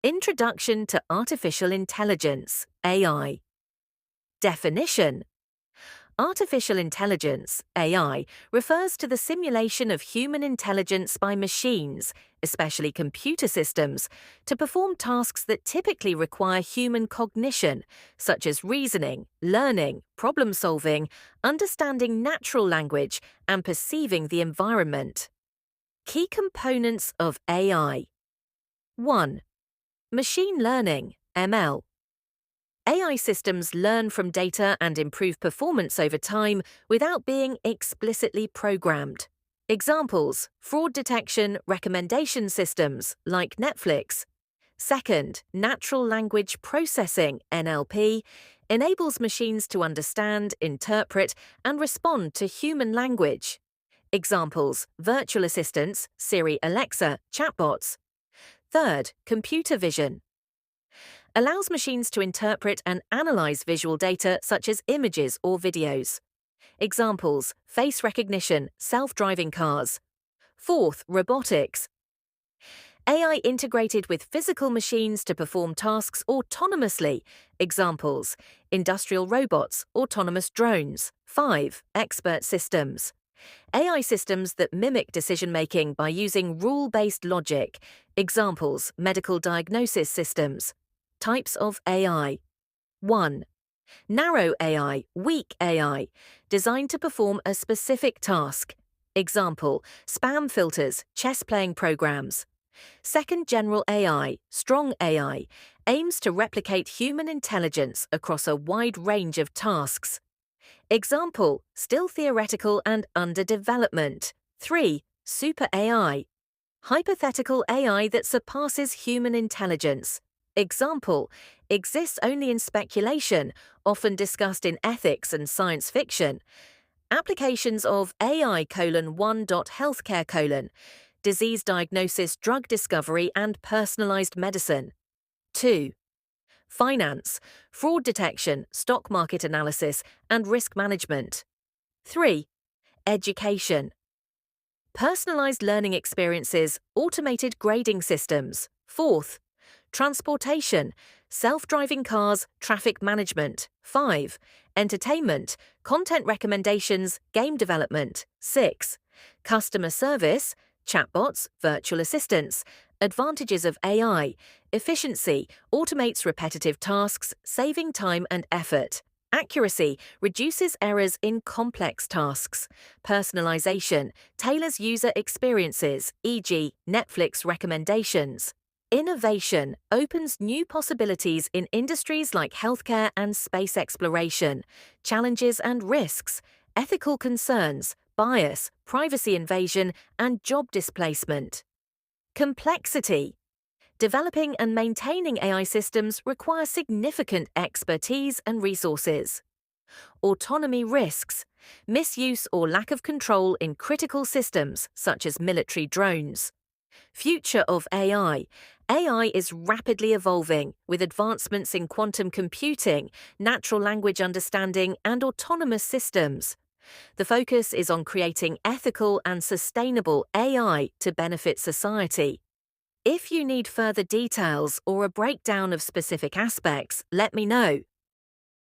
Introduction to Artificial Intelligence, AI. Definition. Artificial intelligence, AI, refers to the simulation of human intelligence by machines, especially computer systems, to perform tasks that typically require human cognition, such as reasoning, learning, problem-solving, understanding natural language, and perceiving the environment. Key components of AI. 1. Machine learning, ML. AI systems learn from data and improve performance over time without being explicitly programmed. Examples: fraud detection recommendation systems like Netflix. Second, natural language processing, NLP, enables machines to understand, interpret, and respond to human language. Examples: virtual assistants, Siri, Alexa, chatbots. Third, computer vision allows machines to interpret and analyze visual data such as images or videos. Examples: face recognition, self-driving cars. Fourth, robotics. AI integrated with physical machines to perform tasks autonomously. Examples: industrial robots, autonomous drones. 5. Expert systems. AI systems that mimic decision-making by using rule-based logic. Examples: medical diagnosis systems. Types of AI. 1. Narrow AI, weak AI, designed to perform a specific task. Example: spam filters, chess-playing programs. Second, general AI, strong AI, aims to replicate human intelligence across a wide range of tasks. Example: still theoretical and under development. 3. Super AI, hypothetical AI that surpasses human intelligence. Example: exists only in speculation, often discussed in ethics and science fiction. Applications of AI: 1. Healthcare: disease diagnosis, drug discovery, and personalized medicine. 2. Finance: fraud detection, stock market analysis, and risk management. 3. Education: personalized learning experiences, automated grading systems. 4th, transportation: self-driving cars, traffic management. 5. Entertainment: content recommendations, game development. 6. Customer service: chatbots, virtual assistants. Advantages of AI: efficiency: automates repetitive tasks, saving time and effort. Accuracy: reduces errors in complex tasks. Personalization: tailors user experiences, e.g., Netflix recommendations. Innovation: opens new possibilities in industries like healthcare and space exploration. Challenges and risks: ethical concerns, bias, privacy invasion, and job displacement. Complexity: developing and maintaining AI systems require significant expertise and resources. Autonomy risks: misuse or lack of control in critical systems such as military drones. Future of AI. AI is rapidly evolving, with advancements in quantum computing, natural language understanding, and autonomous systems. The focus is on creating ethical and sustainable AI to benefit society. If you need further details or a breakdown of specific aspects, let me know.